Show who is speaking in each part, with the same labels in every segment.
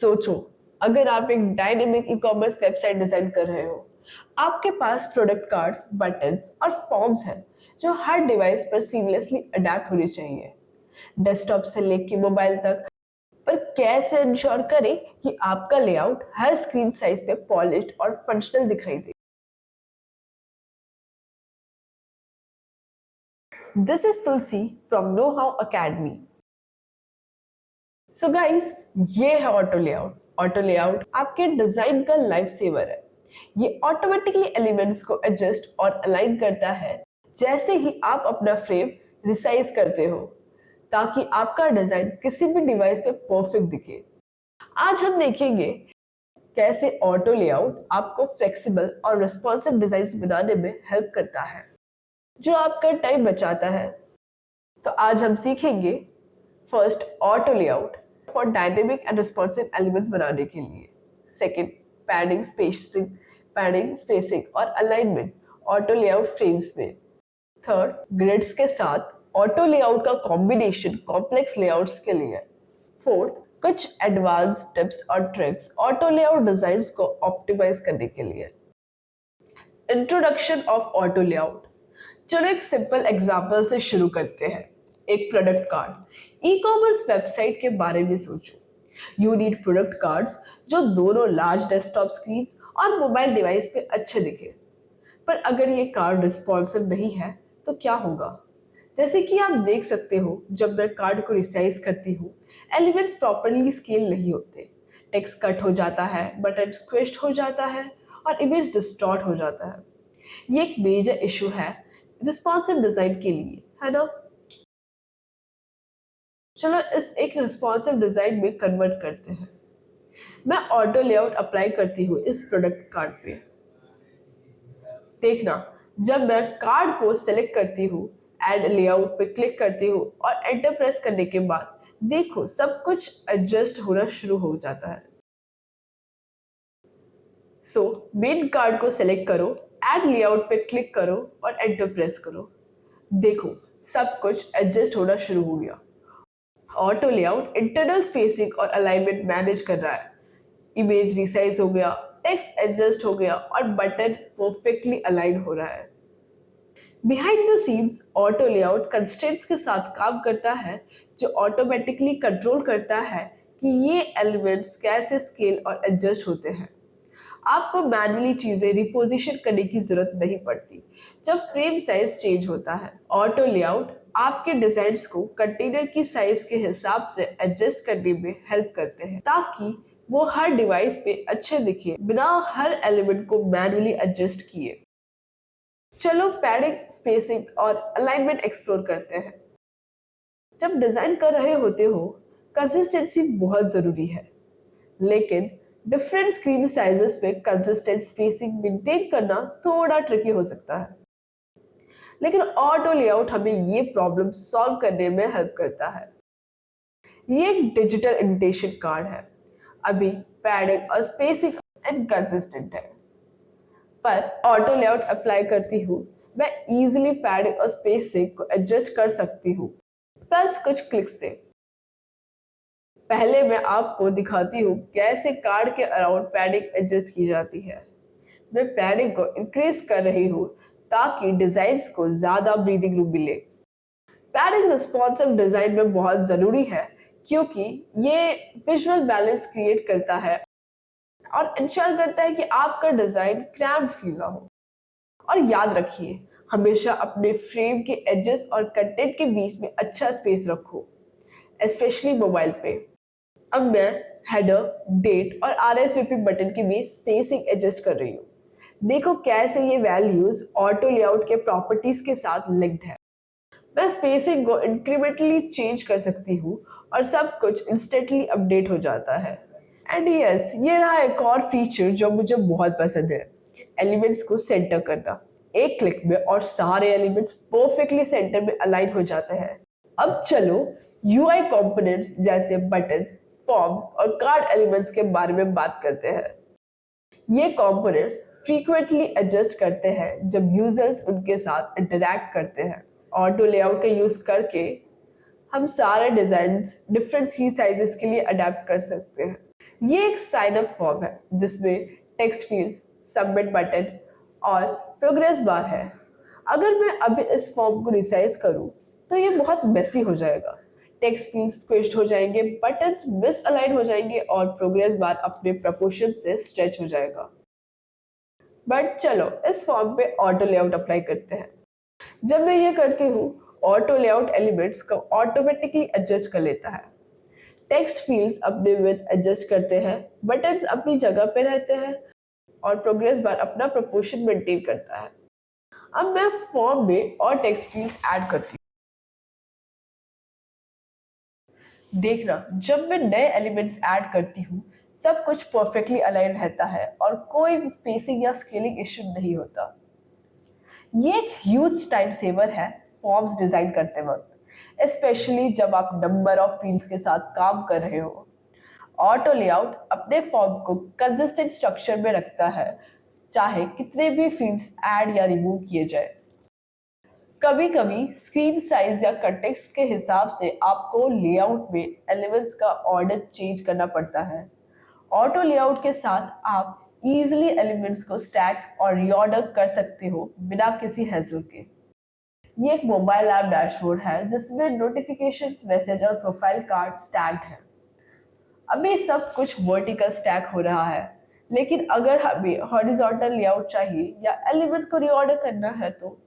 Speaker 1: सोचो, अगर आप एक dynamic e commerce website design कर रहे हो, आपके पास प्रोडक्ट कार्ड्स, बटन्स और फॉर्म्स हैं जो हर डिवाइस पर सीमलेसली अडेप्ट होनी चाहिए, डेस्कटॉप से लेके मोबाइल तक। पर कैसे इंश्योर करें कि आपका लेआउट हर स्क्रीन साइज पे पॉलिश्ड और फंक्शनल दिखाई दे? This is Tulsi from know how academy. So guys, ये है ऑटो लेआउट। ऑटो लेआउट आपके डिजाइन का लाइफ सेवर है। ये ऑटोमेटिकली एलिमेंट्स को एडजस्ट और अलाइन करता है जैसे ही आप अपना फ्रेम रिसाइज करते हो, ताकि आपका डिजाइन किसी भी डिवाइस पे परफेक्ट दिखे। आज हम देखेंगे कैसे ऑटो लेआउट आपको फ्लेक्सिबल और रिस्पॉन्सिव डिजाइन बनाने में हेल्प करता है, जो आपका टाइम बचाता है। तो आज हम सीखेंगे first, auto layout for dynamic and responsive elements बनाने के लिए। सेकंड, पैडिंग स्पेसिंग और अलाइनमेंट ऑटो लेआउट फ्रेम्स में। थर्ड, ग्रिड्स के साथ ऑटो लेआउट का कॉम्बिनेशन कॉम्प्लेक्स लेआउट्स के लिए। फोर्थ, कुछ एडवांस टिप्स और ट्रिक्स ऑटो लेआउट डिजाइन्स को ऑप्टिमाइज करने के लिए। Introduction of auto layout. चलो एक सिंपल एग्जांपल से शुरू करते हैं। एक product card. E commerce website के बारे में सोचो। यू नीड प्रोडक्ट कार्ड्स जो दोनों लार्ज डेस्कटॉप स्क्रीन और मोबाइल डिवाइस पे अच्छे दिखे। पर अगर ये कार्ड रिस्पॉन्सिव नहीं है तो क्या होगा? जैसे कि आप देख सकते हो, जब मैं कार्ड को रिसाइज करती हूँ, एलिमेंट्स प्रॉपरली स्केल नहीं होते, टेक्स्ट कट हो जाता है, बटन स्क्विश्ड हो जाता है और इमेज डिस्टॉर्ट हो जाता है। ये एक मेजर इशू है रिस्पॉन्सिव डिजाइन के लिए, है ना? चलो इस एक रिस्पॉन्सिव डिजाइन में कन्वर्ट करते हैं। मैं ऑटो लेआउट अप्लाई करती हूँ इस प्रोडक्ट कार्ड पे। देखना, जब मैं कार्ड को सिलेक्ट करती हूँ, एड लेआउट पे क्लिक करती हूँ और एंटर प्रेस करने के बाद देखो सब कुछ एडजस्ट होना शुरू हो जाता है। सो मेन कार्ड को सिलेक्ट करो, एड लेआउट पे क्लिक करो और एंटर प्रेस करो। देखो सब कुछ एडजस्ट होना शुरू हो गया। ऑटो लेआउट इंटरनल स्पेसिंग और अलाइनमेंट मैनेज कर रहा है। इमेज रिसाइज हो गया, टेक्स्ट एडजस्ट हो गया और बटन परफेक्टली अलाइन हो रहा है। Behind the scenes auto layout constraints के साथ काम करता है, जो ऑटोमेटिकली कंट्रोल करता है कि ये एलिमेंट्स कैसे स्केल और एडजस्ट होते हैं। आपको मैन्युअली चीजें रिपोजिशन करने की जरूरत नहीं पड़ती जब फ्रेम साइज चेंज होता है। ऑटो लेआउट आपके डिजाइन्स को कंटेनर की साइज के हिसाब से एडजस्ट करने में हेल्प करते हैं, ताकि वो हर डिवाइस पे अच्छे दिखे बिना हर एलिमेंट को मैन्युअली एडजस्ट किए। चलो पैडिंग, स्पेसिंग और अलाइनमेंट एक्सप्लोर करते हैं। जब डिजाइन कर रहे होते हो, कंसिस्टेंसी बहुत जरूरी है, लेकिन डिफरेंट स्क्रीन साइजेस में कंसिस्टेंट स्पेसिंग मेंटेन करना थोड़ा ट्रिकी हो सकता है। लेकिन ऑटो लेआउट हमें ये प्रॉब्लम सॉल्व करने में हेल्प करता है। ये एक डिजिटल इमिटेशन कार्ड है। अभी पैडिंग और स्पेसिंग इनकंसिस्टेंट है, पर ऑटो लेआउट अप्लाई करती हूँ, मैं इजीली पैडिंग और स्पेसिंग को एडजस्ट कर सकती हूँ, बस कुछ क्लिक से। पहले मैं आपको दिखाती हूँ कैसे कार्ड के अराउंड पैडिंग एडजस्ट की जाती है। मैं पैडिंग को इंक्रीज कर रही हूँ ताकि डिजाइन्स को ज्यादा ब्रीदिंग रूम मिले। पैडिंग रिस्पॉन्सिव डिजाइन में बहुत जरूरी है, क्योंकि ये विजुअल बैलेंस क्रिएट करता है और इंश्योर करता है कि आपका डिजाइन क्रैम्प्ड फील ना हो। और याद रखिए, हमेशा अपने फ्रेम के एजेस और कंटेंट के बीच में अच्छा स्पेस रखो, स्पेशली मोबाइल पे। अब मैं हेडर, डेट और आरएसवीपी बटन के बीच स्पेसिंग एडजस्ट कर रही हूँ। देखो कैसे ये वैल्यूज ऑटो लेआउट के प्रॉपर्टीज के साथ लिंक्ड है। मैं स्पेसिंग को इंक्रीमेंटली चेंज कर सकती हूँ और सब कुछ इंस्टेंटली अपडेट हो जाता है। एंड यस, ये रहा एक और फीचर जो मुझे बहुत पसंद है, एलिमेंट्स को सेंटर करना। एक क्लिक में और सारे एलिमेंट्स परफेक्टली सेंटर में अलाइन हो जाते हैं। अब चलो यूआई कंपोनेंट्स जैसे बटन्स, फॉर्म्स और कार्ड एलिमेंट्स के बारे में बात करते हैं। ये कंपोनेंट्स फ्रीक्वेंटली एडजस्ट करते हैं जब यूजर्स उनके साथ इंटरैक्ट करते हैं। ऑटो लेआउट का यूज करके हम सारे डिजाइन डिफरेंट स्क्रीन साइजेस के लिए अडेप्ट कर सकते हैं। ये एक साइन अप फॉर्म है जिसमें टेक्स्ट फील्ड, सबमिट बटन और प्रोग्रेस बार है। अगर मैं अभी इस फॉर्म को रिसाइज करूं तो ये बहुत मेसी हो जाएगा। टेक्स्ट फील्ड स्क्विश्ड हो जाएंगे, बटन्स मिस अलाइन हो जाएंगे और प्रोग्रेस बार अपने प्रपोर्शन से स्ट्रेच हो जाएगा। बट चलो इस फॉर्म पे ऑटो लेआउट अप्लाई करते हैं। जब मैं ये करती हूँ, ऑटो लेआउट एलिमेंट्स को ऑटोमेटिकली एडजस्ट कर लेता है। टेक्स्ट फील्ड्स अपने विड्थ एडजस्ट करते हैं, बटन्स अपनी जगह पे रहते हैं और प्रोग्रेस बार अपना प्रोपोर्शन मेंटेन करता है। अब मैं फॉर्म में और टेक्स्ट फील्ड्स ऐड करती हूँ। देखना, जब मैं नए एलिमेंट्स ऐड करती हूँ सब कुछ परफेक्टली अलाइन रहता है और कोई स्पेसिंग या स्केलिंग इश्यू नहीं होता। ये एक ह्यूज टाइम सेवर है फॉर्म्स डिजाइन करते वक्त, स्पेशली जब आप नंबर ऑफ फील्ड्स के साथ काम कर रहे हो। ऑटो लेआउट अपने फॉर्म को कंसिस्टेंट स्ट्रक्चर में रखता है, चाहे कितने भी फील्ड्स ऐड या रिमूव किए जाए। कभी कभी स्क्रीन साइज या कंटेक्स्ट के हिसाब से आपको लेआउट में एलिमेंट्स का ऑर्डर चेंज करना पड़ता है। ऑटो लेआउट के साथ आप इजीली एलिमेंट्स को स्टैक और रीऑर्डर कर सकते हो बिना किसी हैसल के। ये एक मोबाइल ऐप डैशबोर्ड है जिसमें नोटिफिकेशन, मैसेज और प्रोफाइल कार्ड स्टैक्ड है। अभी सब कुछ वर्टिकल स्टैक हो रहा है, लेकिन अगर हमें हॉरिजॉन्टल लेआउट चाहिए या एलिमेंट को रीऑर्डर करना है तो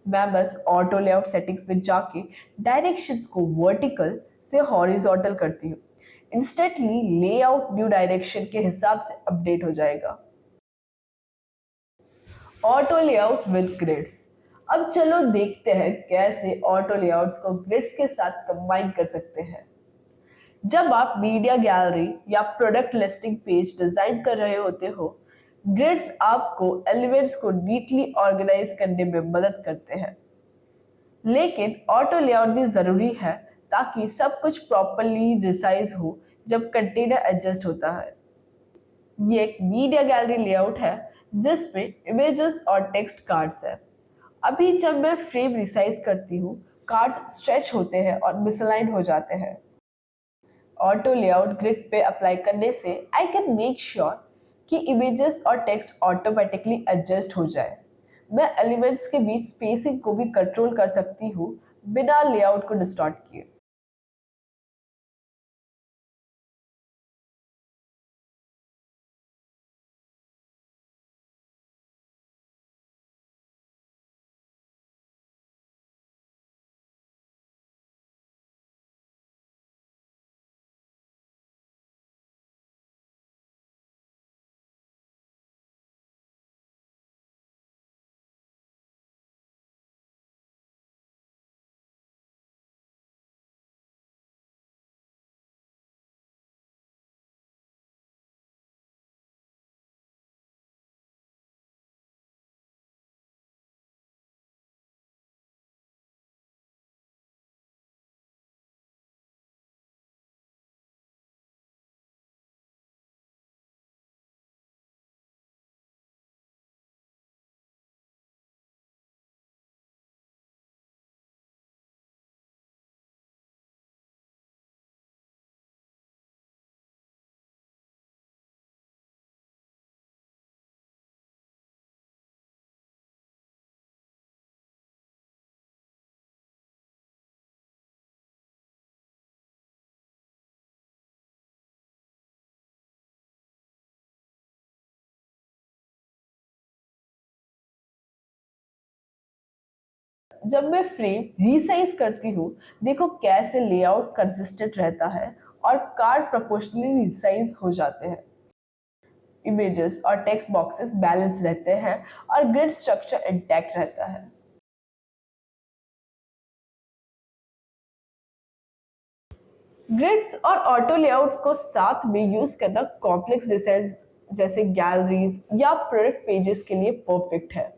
Speaker 1: मैं बस ऑटो लेआउट सेटिंग्स में जाके डायरेक्शंस को वर्टिकल से हॉरिजॉन्टल करती हूँ। इंस्टेंटली लेआउट न्यू डायरेक्शन के हिसाब से अपडेट हो जाएगा। Auto layout with grids. अब चलो देखते हैं कैसे ऑटो लेआउट्स को ग्रिड्स के साथ कंबाइन कर सकते हैं। जब आप मीडिया गैलरी या प्रोडक्ट लिस्टिंग पेज डिजाइन कर रहे होते हो, ग्रिड्स आपको एलिमेंट्स को नीटली ऑर्गेनाइज करने में मदद करते हैं। लेकिन ऑटो लेआउट भी जरूरी है ताकि सब कुछ प्रॉपरली रिसाइज हो जब कंटेनर एडजस्ट होता है। ये एक मीडिया गैलरी लेआउट है जिसमें इमेजेस और टेक्स्ट कार्ड्स है। अभी जब मैं फ्रेम रिसाइज करती हूँ, कार्ड्स स्ट्रेच होते हैं और मिसअलाइन हो जाते हैं। ऑटो लेआउट ग्रिड पे अप्लाई करने से आई कैन मेक श्योर कि इमेजेस और टेक्स्ट ऑटोमेटिकली एडजस्ट हो जाए। मैं एलिमेंट्स के बीच स्पेसिंग को भी कंट्रोल कर सकती हूँ बिना लेआउट को डिस्टॉर्ट किए। जब मैं फ्रेम रीसाइज करती हूँ, देखो कैसे लेआउट कंसिस्टेंट रहता है और कार्ड प्रोपोर्शनली रीसाइज हो जाते हैं। इमेजेस और टेक्स्ट बॉक्सेस बैलेंस रहते हैं और ग्रिड स्ट्रक्चर इंटैक्ट रहता है। ग्रिड्स और ऑटो लेआउट को साथ में यूज करना कॉम्प्लेक्स डिजाइन जैसे गैलरीज या प्रोडक्ट पेजेस के लिए परफेक्ट है।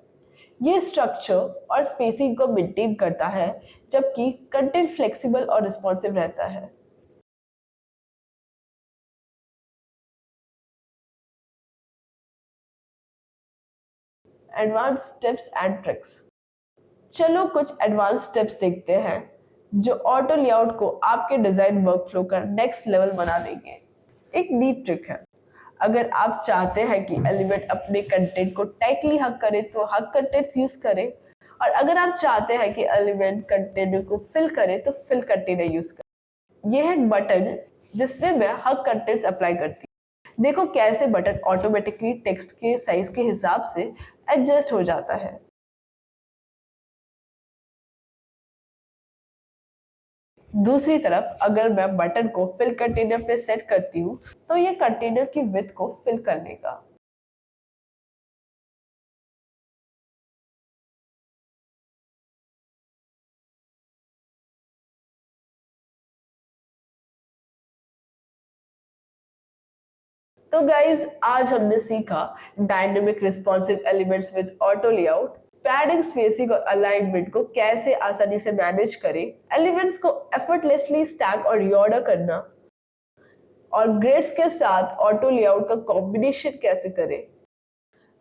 Speaker 1: ये स्ट्रक्चर और स्पेसिंग को मेंटेन करता है जबकि कंटेंट फ्लेक्सिबल और रिस्पॉन्सिव रहता है। Advance tips and tricks. चलो कुछ एडवांस टिप्स देखते हैं जो ऑटो लेआउट को आपके डिजाइन वर्कफ्लो का नेक्स्ट लेवल बना देंगे। एक नीट ट्रिक है। अगर आप चाहते हैं कि एलिमेंट अपने कंटेंट को टाइटली हग करे तो हग कंटेंट्स यूज करें, और अगर आप चाहते हैं कि एलिमेंट कंटेनर को फिल करे तो फिल कंटेनर यूज करें। यह है एक बटन जिसमें मैं हग कंटेंट्स अप्लाई करती हूँ। देखो कैसे बटन ऑटोमेटिकली टेक्स्ट के साइज के हिसाब से एडजस्ट हो जाता है। दूसरी तरफ अगर मैं बटन को फिल कंटेनर पे सेट करती हूँ तो ये कंटेनर की विड्थ को फिल कर लेगा। तो गाइज आज हमने सीखा dynamic responsive elements with auto layout, padding, spacing और अलाइनमेंट को कैसे आसानी से मैनेज करें, एलिमेंट्स को एफर्टलेसली स्टैक और रीऑर्डर करना, और ग्रिड्स के साथ ऑटो लेआउट का कॉम्बिनेशन कैसे करें।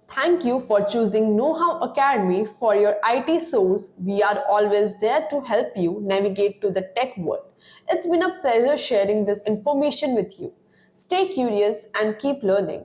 Speaker 1: Thank you for choosing Know How Academy for your IT source. We are always there to help you navigate to the tech world. It's been a pleasure sharing this information with you. Stay curious and keep learning.